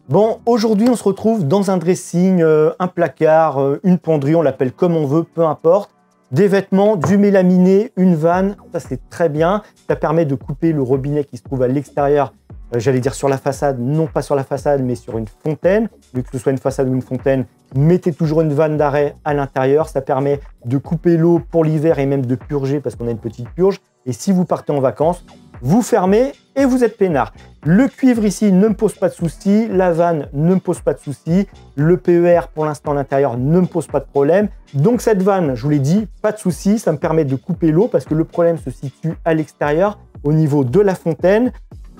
Bon, aujourd'hui, on se retrouve dans un dressing, un placard, une penderie, on l'appelle comme on veut, peu importe. Des vêtements, du mélaminé, une vanne, ça c'est très bien. Ça permet de couper le robinet qui se trouve à l'extérieur, j'allais dire sur la façade, non pas sur la façade, mais sur une fontaine. Vu que ce soit une façade ou une fontaine, mettez toujours une vanne d'arrêt à l'intérieur. Ça permet de couper l'eau pour l'hiver et même de purger parce qu'on a une petite purge. Et si vous partez en vacances, vous fermez et vous êtes peinard. Le cuivre ici ne me pose pas de soucis, la vanne ne me pose pas de soucis, le PER pour l'instant à l'intérieur ne me pose pas de problème. Donc cette vanne, je vous l'ai dit, pas de soucis, ça me permet de couper l'eau parce que le problème se situe à l'extérieur au niveau de la fontaine.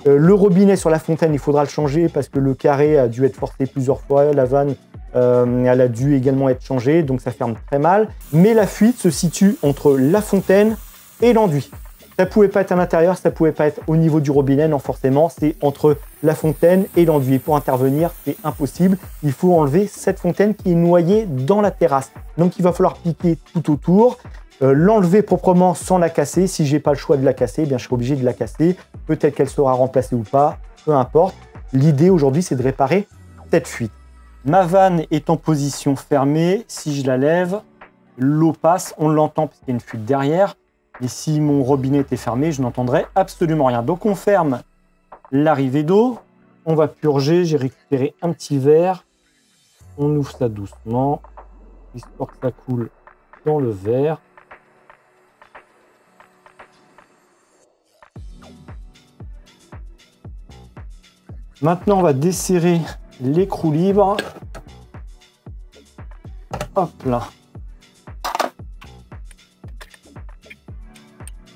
Le robinet sur la fontaine, il faudra le changer parce que le carré a dû être forcé plusieurs fois, la vanne elle a dû également être changée, donc ça ferme très mal. Mais la fuite se situe entre la fontaine et l'enduit. Ça ne pouvait pas être à l'intérieur, ça ne pouvait pas être au niveau du robinet, non forcément, c'est entre la fontaine et l'enduit. Pour intervenir, c'est impossible. Il faut enlever cette fontaine qui est noyée dans la terrasse. Donc il va falloir piquer tout autour, l'enlever proprement sans la casser. Si j'ai pas le choix de la casser, eh bien, je serai obligé de la casser. Peut-être qu'elle sera remplacée ou pas, peu importe. L'idée aujourd'hui, c'est de réparer cette fuite. Ma vanne est en position fermée. Si je la lève, l'eau passe, on l'entend parce qu'il y a une fuite derrière. Et si mon robinet était fermé, je n'entendrais absolument rien. Donc on ferme l'arrivée d'eau, on va purger, j'ai récupéré un petit verre, on ouvre ça doucement, histoire que ça coule dans le verre. Maintenant on va desserrer l'écrou libre. Hop là.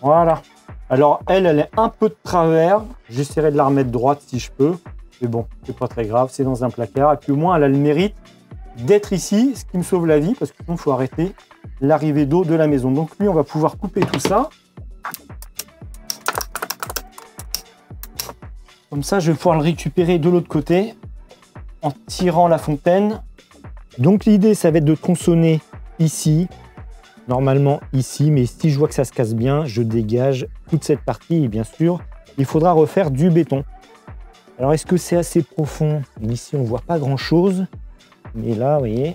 Voilà. Alors, elle est un peu de travers. J'essaierai de la remettre droite si je peux. Mais bon, c'est pas très grave. C'est dans un placard. Et puis au moins, elle a le mérite d'être ici, ce qui me sauve la vie parce que sinon, il faut arrêter l'arrivée d'eau de la maison. Donc lui, on va pouvoir couper tout ça. Comme ça, je vais pouvoir le récupérer de l'autre côté en tirant la fontaine. Donc l'idée, ça va être de tronçonner ici. Normalement ici, mais si je vois que ça se casse bien, je dégage toute cette partie et bien sûr, il faudra refaire du béton. Alors, est-ce que c'est assez profond? Ici, on voit pas grand-chose, mais là, vous voyez,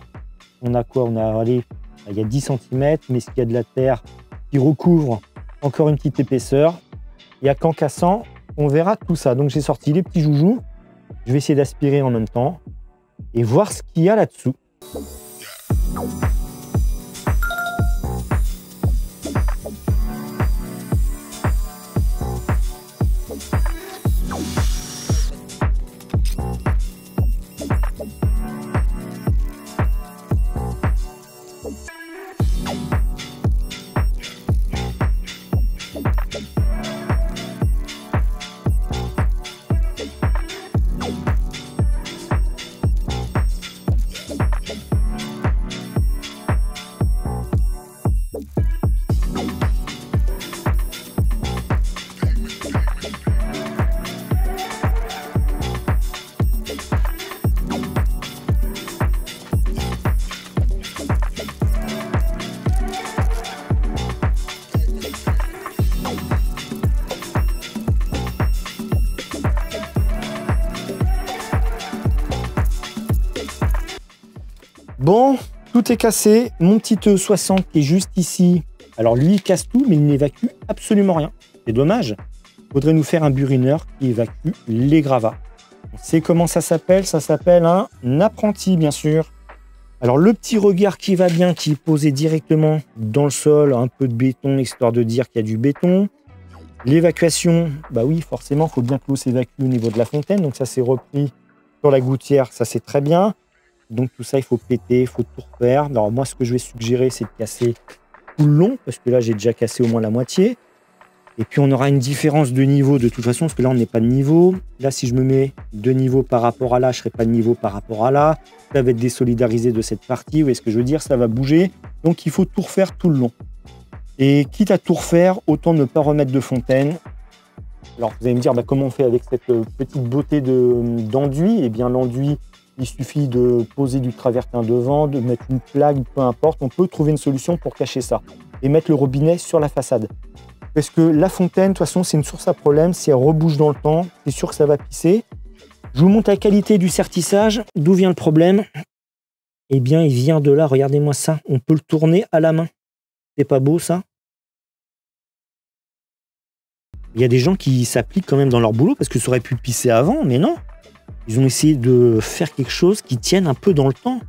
on a quoi? On a, allez, il y a 10 cm, mais ce qu'il y a de la terre qui recouvre encore une petite épaisseur. Et qu'en cassant, on verra tout ça. Donc, j'ai sorti les petits joujoux. Je vais essayer d'aspirer en même temps et voir ce qu'il y a là-dessous. Bon, tout est cassé. Mon petit E60 qui est juste ici. Alors lui, il casse tout, mais il n'évacue absolument rien. C'est dommage. Il faudrait nous faire un burineur qui évacue les gravats. On sait comment ça s'appelle. Ça s'appelle un apprenti, bien sûr. Alors le petit regard qui va bien, qui est posé directement dans le sol, un peu de béton, histoire de dire qu'il y a du béton. L'évacuation, bah oui, forcément, il faut bien que l'eau s'évacue au niveau de la fontaine. Donc ça, c'est repris sur la gouttière. Ça, c'est très bien. Donc tout ça, il faut péter, il faut tout refaire. Alors moi, ce que je vais suggérer, c'est de casser tout le long, parce que là, j'ai déjà cassé au moins la moitié. Et puis, on aura une différence de niveau de toute façon, parce que là, on n'est pas de niveau. Là, si je me mets de niveau par rapport à là, je ne serai pas de niveau par rapport à là. Ça va être désolidarisé de cette partie. Vous voyez ce que je veux dire? Ça va bouger. Donc, il faut tout refaire tout le long. Et quitte à tout refaire, autant ne pas remettre de fontaine. Alors, vous allez me dire, bah, comment on fait avec cette petite beauté d'enduit? Eh bien, l'enduit, il suffit de poser du travertin devant, de mettre une plaque, peu importe. On peut trouver une solution pour cacher ça. Et mettre le robinet sur la façade. Parce que la fontaine, de toute façon, c'est une source à problème. Si elle rebouge dans le temps, c'est sûr que ça va pisser. Je vous montre la qualité du sertissage. D'où vient le problème? Eh bien, il vient de là. Regardez-moi ça. On peut le tourner à la main. C'est pas beau, ça? Il y a des gens qui s'appliquent quand même dans leur boulot parce que ça aurait pu pisser avant, mais non. Ils ont essayé de faire quelque chose qui tienne un peu dans le temps.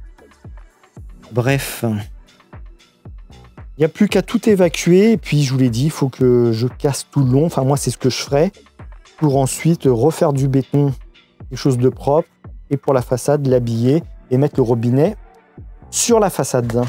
Bref. Il n'y a plus qu'à tout évacuer. Et puis, je vous l'ai dit, il faut que je casse tout le long. Enfin, moi, c'est ce que je ferai. Pour ensuite refaire du béton, quelque chose de propre. Et pour la façade, l'habiller et mettre le robinet sur la façade.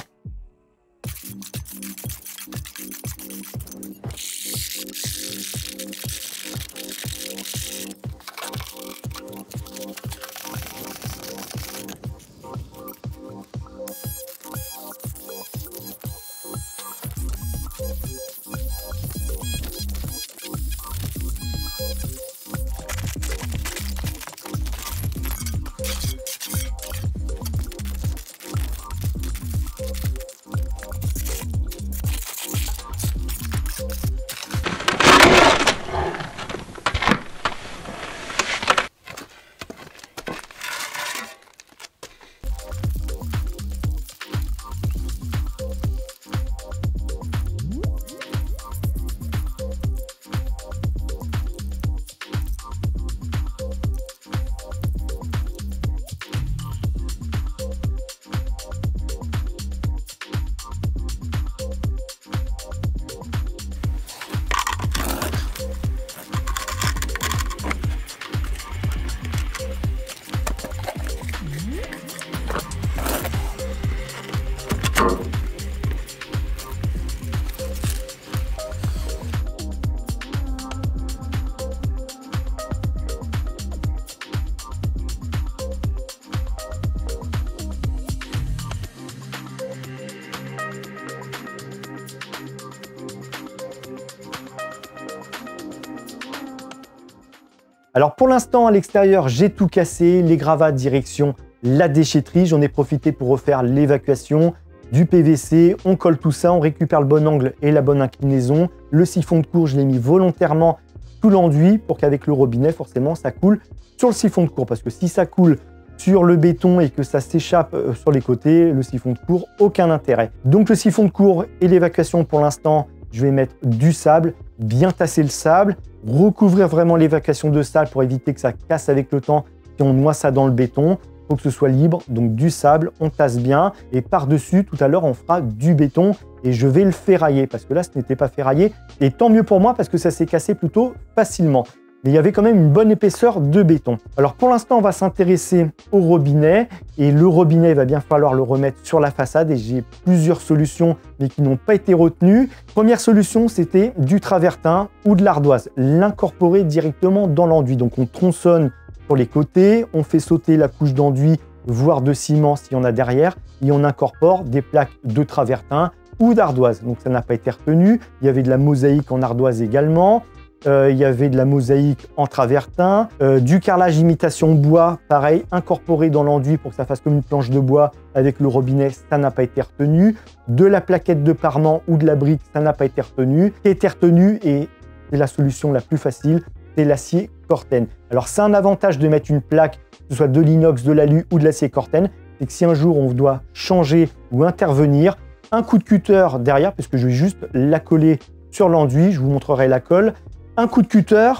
Alors pour l'instant, à l'extérieur, j'ai tout cassé, les gravats direction la déchetterie. J'en ai profité pour refaire l'évacuation du PVC. On colle tout ça, on récupère le bon angle et la bonne inclinaison. Le siphon de cour, je l'ai mis volontairement sous l'enduit pour qu'avec le robinet, forcément, ça coule sur le siphon de cour. Parce que si ça coule sur le béton et que ça s'échappe sur les côtés, le siphon de cour, aucun intérêt. Donc le siphon de cour et l'évacuation pour l'instant, je vais mettre du sable, bien tasser le sable, recouvrir vraiment l'évacuation de sable pour éviter que ça casse avec le temps si on noie ça dans le béton. Il faut que ce soit libre, donc du sable, on tasse bien et par-dessus, tout à l'heure, on fera du béton et je vais le ferrailler parce que là, ce n'était pas ferraillé et tant mieux pour moi parce que ça s'est cassé plutôt facilement. Mais il y avait quand même une bonne épaisseur de béton. Alors pour l'instant, on va s'intéresser au robinet et le robinet, il va bien falloir le remettre sur la façade et j'ai plusieurs solutions mais qui n'ont pas été retenues. Première solution, c'était du travertin ou de l'ardoise, l'incorporer directement dans l'enduit. Donc on tronçonne sur les côtés, on fait sauter la couche d'enduit, voire de ciment s'il y en a derrière et on incorpore des plaques de travertin ou d'ardoise. Donc ça n'a pas été retenu. Il y avait de la mosaïque en ardoise également. Il y avait de la mosaïque en travertin, du carrelage imitation bois, pareil, incorporé dans l'enduit pour que ça fasse comme une planche de bois avec le robinet, ça n'a pas été retenu. De la plaquette de parement ou de la brique, ça n'a pas été retenu. Ce qui a été retenu, et c'est la solution la plus facile, c'est l'acier Corten. Alors c'est un avantage de mettre une plaque, que ce soit de l'inox, de l'alu ou de l'acier Corten, c'est que si un jour on doit changer ou intervenir, un coup de cutter derrière, parce que je vais juste la coller sur l'enduit, je vous montrerai la colle, un coup de cutter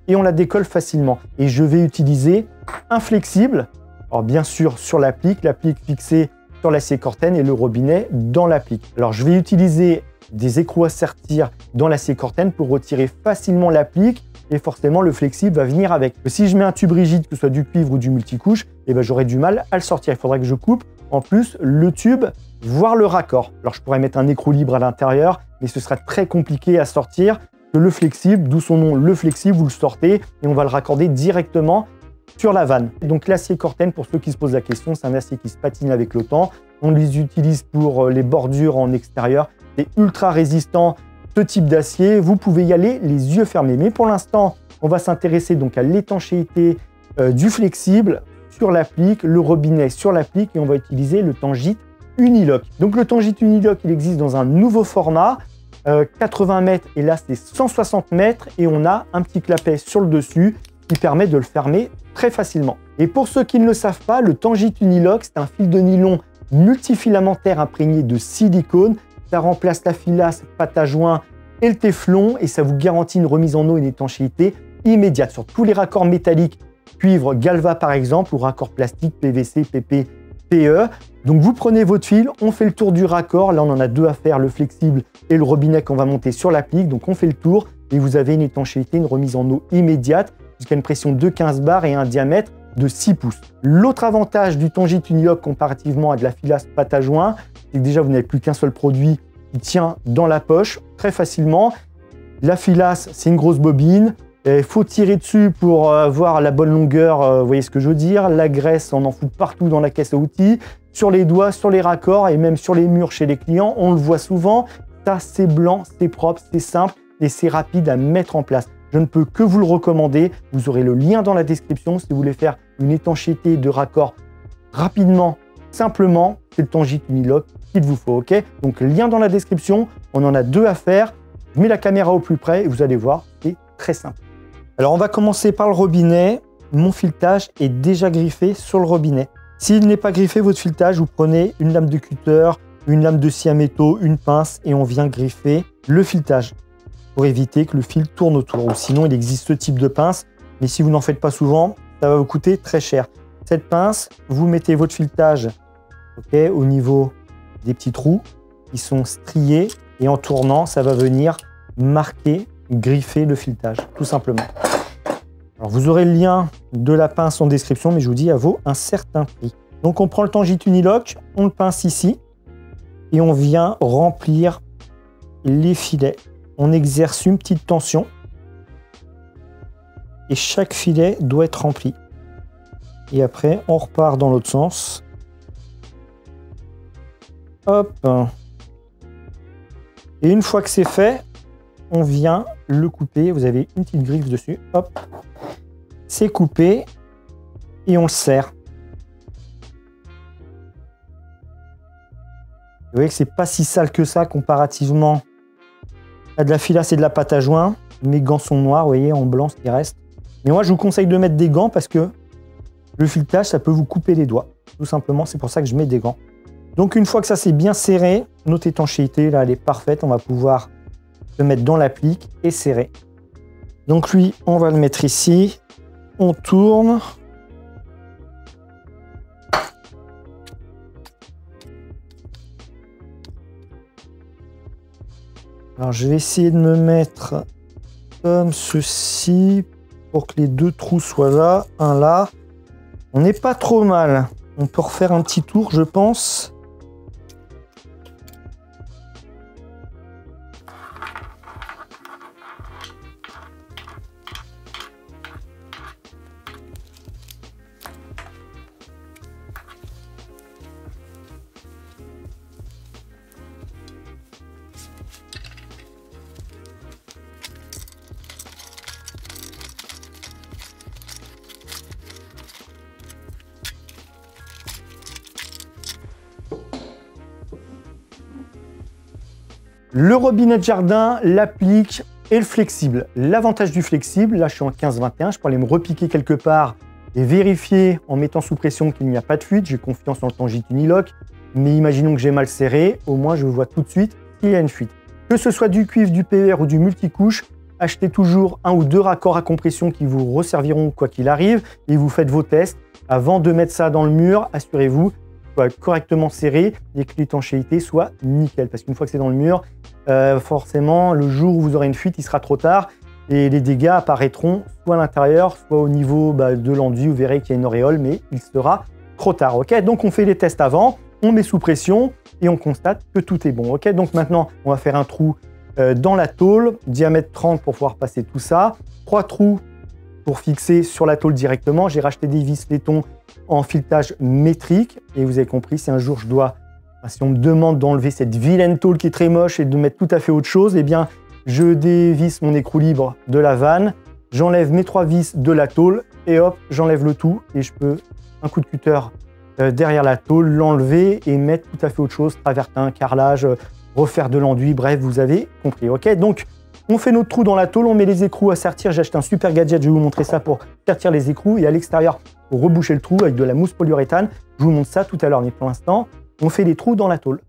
et on la décolle facilement. Et je vais utiliser un flexible, alors bien sûr sur l'applique fixée sur l'acier Corten et le robinet dans l'applique. Alors je vais utiliser des écrous à sertir dans l'acier Corten pour retirer facilement l'applique et forcément le flexible va venir avec. Si je mets un tube rigide, que ce soit du cuivre ou du multicouche, eh ben, j'aurai du mal à le sortir. Il faudrait que je coupe en plus le tube, voire le raccord. Alors je pourrais mettre un écrou libre à l'intérieur, mais ce sera très compliqué à sortir. Le flexible, d'où son nom, le flexible, vous le sortez et on va le raccorder directement sur la vanne. Donc l'acier Corten, pour ceux qui se posent la question, c'est un acier qui se patine avec le temps. On les utilise pour les bordures en extérieur. C'est ultra résistant, ce type d'acier. Vous pouvez y aller les yeux fermés. Mais pour l'instant, on va s'intéresser donc à l'étanchéité du flexible sur l'applique, le robinet sur l'applique et on va utiliser le Tangite Unilock. Donc le Tangite Unilock, il existe dans un nouveau format. 80 mètres et là c'est 160 mètres et on a un petit clapet sur le dessus qui permet de le fermer très facilement. Et pour ceux qui ne le savent pas, le Tangite Unilock, c'est un fil de nylon multifilamentaire imprégné de silicone. Ça remplace la filasse, pâte à joint et le téflon et ça vous garantit une remise en eau et une étanchéité immédiate sur tous les raccords métalliques, cuivre, galva par exemple, ou raccords plastiques, PVC, PP, PE. Donc vous prenez votre fil, on fait le tour du raccord. Là, on en a deux à faire, le flexible et le robinet qu'on va monter sur l'applique. Donc on fait le tour et vous avez une étanchéité, une remise en eau immédiate jusqu'à une pression de 15 bars et un diamètre de 6 pouces. L'autre avantage du Tangite Unilock comparativement à de la filasse pâte à joint, c'est que déjà vous n'avez plus qu'un seul produit qui tient dans la poche très facilement. La filasse, c'est une grosse bobine. Il faut tirer dessus pour avoir la bonne longueur, vous voyez ce que je veux dire. La graisse, on en fout partout dans la caisse à outils, sur les doigts, sur les raccords et même sur les murs chez les clients. On le voit souvent. Ça, c'est blanc, c'est propre, c'est simple et c'est rapide à mettre en place. Je ne peux que vous le recommander. Vous aurez le lien dans la description si vous voulez faire une étanchéité de raccord rapidement, simplement. C'est le Tangite Unilock qu'il vous faut, ok? Donc, lien dans la description. On en a deux à faire. Je mets la caméra au plus près et vous allez voir, c'est très simple. Alors, on va commencer par le robinet. Mon filetage est déjà griffé sur le robinet. S'il n'est pas griffé, votre filetage, vous prenez une lame de cutter, une lame de scie à métaux, une pince et on vient griffer le filetage pour éviter que le fil tourne autour. Ou sinon, il existe ce type de pince, mais si vous n'en faites pas souvent, ça va vous coûter très cher. Cette pince, vous mettez votre filetage au niveau des petits trous qui sont striés et en tournant, ça va venir marquer, griffer le filetage, tout simplement. Alors, vous aurez le lien de la pince en description, mais je vous dis, elle vaut un certain prix. Donc, on prend le Tangite Unilock, on le pince ici et on vient remplir les filets. On exerce une petite tension et chaque filet doit être rempli. Et après, on repart dans l'autre sens. Hop. Et une fois que c'est fait, on vient le couper. Vous avez une petite griffe dessus. Hop. C'est coupé et on le serre. Vous voyez que c'est pas si sale que ça comparativement à de la filasse et de la pâte à joint. Mes gants sont noirs, vous voyez, en blanc ce qui reste. Mais moi, je vous conseille de mettre des gants parce que le filetage, ça peut vous couper les doigts. Tout simplement, c'est pour ça que je mets des gants. Donc, une fois que ça c'est bien serré, notre étanchéité, là, elle est parfaite. On va pouvoir le mettre dans l'applique et serrer. Donc, lui, on va le mettre ici. On tourne. Alors, je vais essayer de me mettre comme ceci pour que les deux trous soient là, un là. On n'est pas trop mal. On peut refaire un petit tour, je pense. Le robinet de jardin, l'applique et le flexible. L'avantage du flexible, là je suis en 15-21, je peux aller me repiquer quelque part et vérifier en mettant sous pression qu'il n'y a pas de fuite. J'ai confiance dans le Tangite Unilock, mais imaginons que j'ai mal serré, au moins je vois tout de suite qu'il y a une fuite. Que ce soit du cuivre, du PER ou du multicouche, achetez toujours un ou deux raccords à compression qui vous resserviront quoi qu'il arrive et vous faites vos tests. Avant de mettre ça dans le mur, assurez-vous soit correctement serré et que l'étanchéité soit nickel. Parce qu'une fois que c'est dans le mur, forcément, le jour où vous aurez une fuite, il sera trop tard et les dégâts apparaîtront soit à l'intérieur, soit au niveau de l'enduit. Vous verrez qu'il y a une auréole, mais il sera trop tard. Okay, donc, on fait les tests avant, on met sous pression et on constate que tout est bon. Okay, donc, maintenant, on va faire un trou dans la tôle, diamètre 30 pour pouvoir passer tout ça. 3 trous pour fixer sur la tôle directement. J'ai racheté des vis laiton en filetage métrique et vous avez compris, si un jour je dois, si on me demande d'enlever cette vilaine tôle qui est très moche et de mettre tout à fait autre chose, eh bien je dévisse mon écrou libre de la vanne, j'enlève mes 3 vis de la tôle et hop, j'enlève le tout et je peux, un coup de cutter derrière la tôle, l'enlever et mettre tout à fait autre chose, travertin, carrelage, refaire de l'enduit, bref, vous avez compris. Ok, donc On fait notre trou dans la tôle, on met les écrous à sertir. J'ai acheté un super gadget, je vais vous montrer ça pour sertir les écrous. Et à l'extérieur, pour reboucher le trou avec de la mousse polyuréthane. Je vous montre ça tout à l'heure, mais pour l'instant, on fait des trous dans la tôle.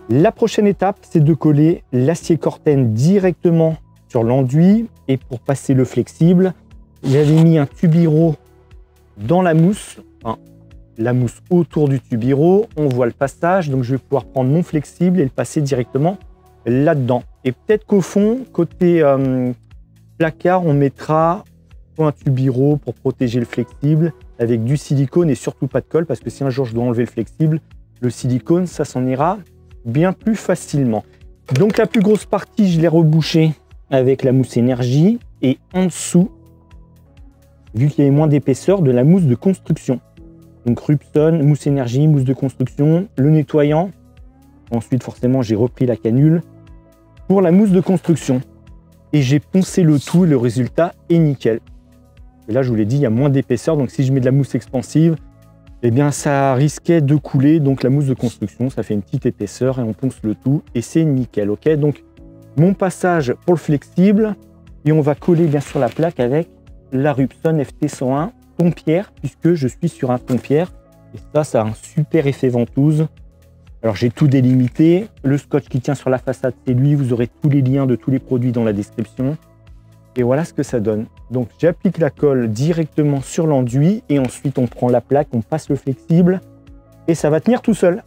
La prochaine étape, c'est de coller l'acier Corten directement sur l'enduit. Et pour passer le flexible, j'avais mis un tubiro dans la mousse, enfin, la mousse autour du tubiro. On voit le passage, donc je vais pouvoir prendre mon flexible et le passer directement là-dedans. Et peut-être qu'au fond, côté placard, on mettra un tubiro pour protéger le flexible avec du silicone et surtout pas de colle, parce que si un jour je dois enlever le flexible, le silicone, ça s'en ira bien plus facilement. Donc la plus grosse partie, je l'ai rebouchée avec la mousse énergie et en dessous, vu qu'il y avait moins d'épaisseur, de la mousse de construction. Donc Rupson, mousse énergie, mousse de construction, le nettoyant. Ensuite, forcément, j'ai repris la canule pour la mousse de construction. Et j'ai poncé le tout et le résultat est nickel. Et là, je vous l'ai dit, il y a moins d'épaisseur. Donc si je mets de la mousse expansive, eh bien, ça risquait de couler. Donc la mousse de construction, ça fait une petite épaisseur et on ponce le tout et c'est nickel. Ok, donc mon passage pour le flexible et on va coller bien sûr la plaque avec la Rupson FT101 ton pierre, puisque je suis sur un ton pierre. Et ça a un super effet ventouse. Alors j'ai tout délimité. Le scotch qui tient sur la façade, c'est lui. Vous aurez tous les liens de tous les produits dans la description. Et voilà ce que ça donne. Donc j'applique la colle directement sur l'enduit et ensuite on prend la plaque, on passe le flexible et ça va tenir tout seul.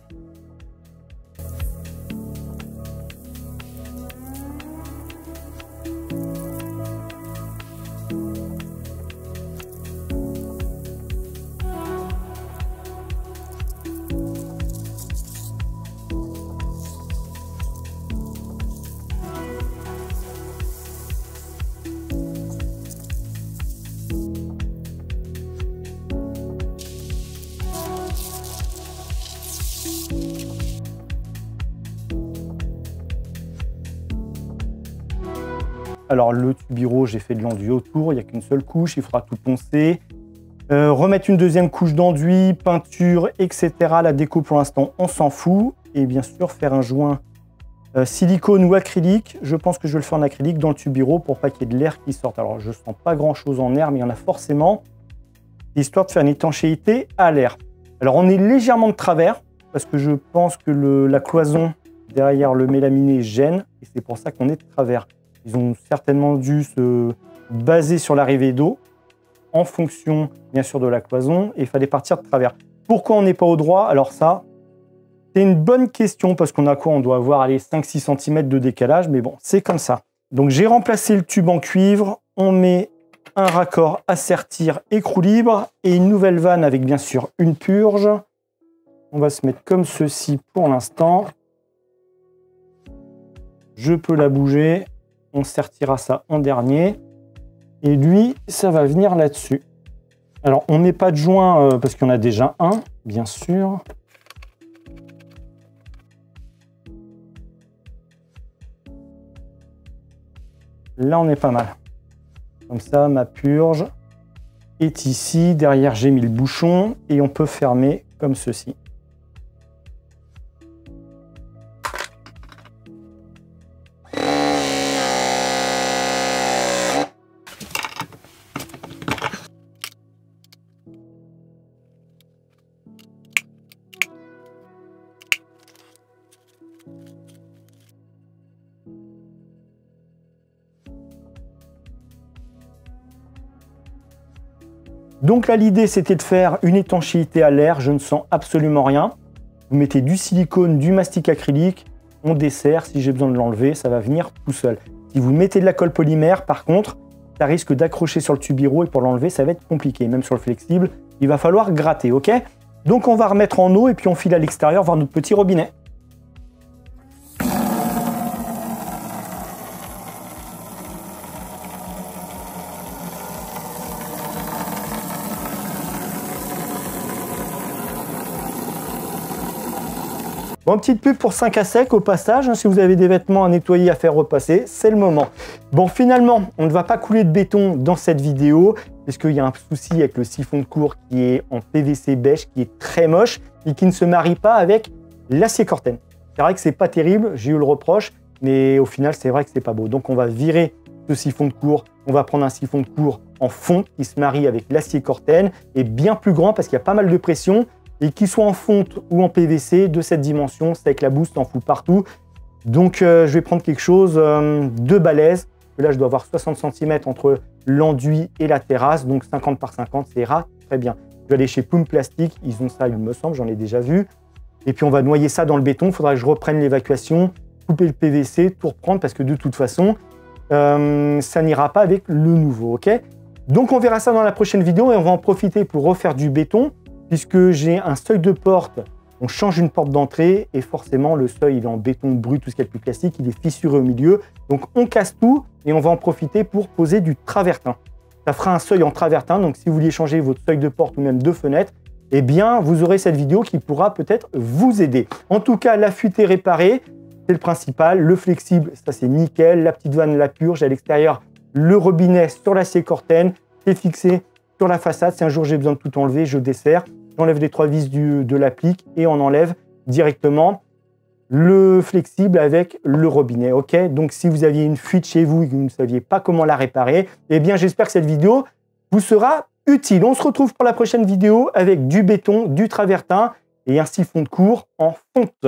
Alors le tubiro, j'ai fait de l'enduit autour, il n'y a qu'une seule couche, il faudra tout poncer. Remettre une deuxième couche d'enduit, peinture, etc. La déco pour l'instant, on s'en fout. Et bien sûr, faire un joint silicone ou acrylique. Je pense que je vais le faire en acrylique dans le tubiro pour pas qu'il y ait de l'air qui sorte. Alors je ne sens pas grand chose en air, mais il y en a forcément, histoire de faire une étanchéité à l'air. Alors on est légèrement de travers, parce que je pense que la cloison derrière le mélaminé gêne, et c'est pour ça qu'on est de travers. Ils ont certainement dû se baser sur l'arrivée d'eau en fonction, bien sûr, de la cloison. Et il fallait partir de travers. Pourquoi on n'est pas au droit? Alors ça, c'est une bonne question parce qu'on a quoi? On doit avoir 5-6 cm de décalage. Mais bon, c'est comme ça. Donc, j'ai remplacé le tube en cuivre. On met un raccord à sertir écrou libre et une nouvelle vanne avec bien sûr une purge. On va se mettre comme ceci pour l'instant. Je peux la bouger. On sertira ça en dernier. Et lui, ça va venir là-dessus. Alors, on ne met pas de joint parce qu'il y en a déjà un, bien sûr. Là, on est pas mal. Comme ça, ma purge est ici. Derrière, j'ai mis le bouchon et on peut fermer comme ceci. Donc là, l'idée, c'était de faire une étanchéité à l'air. Je ne sens absolument rien. Vous mettez du silicone, du mastic acrylique. On dessert. Si j'ai besoin de l'enlever, ça va venir tout seul. Si vous mettez de la colle polymère, par contre, ça risque d'accrocher sur le tubiro et pour l'enlever, ça va être compliqué. Même sur le flexible, il va falloir gratter, ok? Donc on va remettre en eau et puis on file à l'extérieur voir notre petit robinet. Bon, petite pub pour 5 à sec au passage, hein, si vous avez des vêtements à nettoyer, à faire repasser, c'est le moment. Bon, finalement, on ne va pas couler de béton dans cette vidéo, puisqu'il y a un souci avec le siphon de cour qui est en PVC beige, qui est très moche, et qui ne se marie pas avec l'acier Corten. C'est vrai que c'est pas terrible, j'ai eu le reproche, mais au final, c'est vrai que c'est pas beau. Donc, on va virer ce siphon de cour, on va prendre un siphon de cour en fonte qui se marie avec l'acier Corten, et bien plus grand, parce qu'il y a pas mal de pression, et qu'il soit en fonte ou en PVC de cette dimension, c'est avec la boost, en fout partout. Donc je vais prendre quelque chose de balèze. Là, je dois avoir 60 cm entre l'enduit et la terrasse, donc 50 par 50, ça ira très bien. Je vais aller chez Poum Plastique, ils ont ça, il me semble, j'en ai déjà vu. Et puis on va noyer ça dans le béton, il faudra que je reprenne l'évacuation, couper le PVC, tout reprendre, parce que de toute façon, ça n'ira pas avec le nouveau, ok? Donc on verra ça dans la prochaine vidéo et on va en profiter pour refaire du béton, puisque j'ai un seuil de porte, on change une porte d'entrée et forcément le seuil il est en béton brut, tout ce qui est le plus classique, il est fissuré au milieu. Donc on casse tout et on va en profiter pour poser du travertin. Ça fera un seuil en travertin, donc si vous vouliez changer votre seuil de porte ou même de fenêtre, eh bien vous aurez cette vidéo qui pourra peut-être vous aider. En tout cas, la fuite est réparée, c'est le principal. Le flexible, ça c'est nickel. La petite vanne, la purge à l'extérieur, le robinet sur l'acier Corten, c'est fixé sur la façade. Si un jour j'ai besoin de tout enlever, je desserre. J'enlève les 3 vis de l'applique et on enlève directement le flexible avec le robinet. Ok, donc si vous aviez une fuite chez vous et que vous ne saviez pas comment la réparer, eh bien j'espère que cette vidéo vous sera utile. On se retrouve pour la prochaine vidéo avec du béton, du travertin et un siphon de cour en fonte.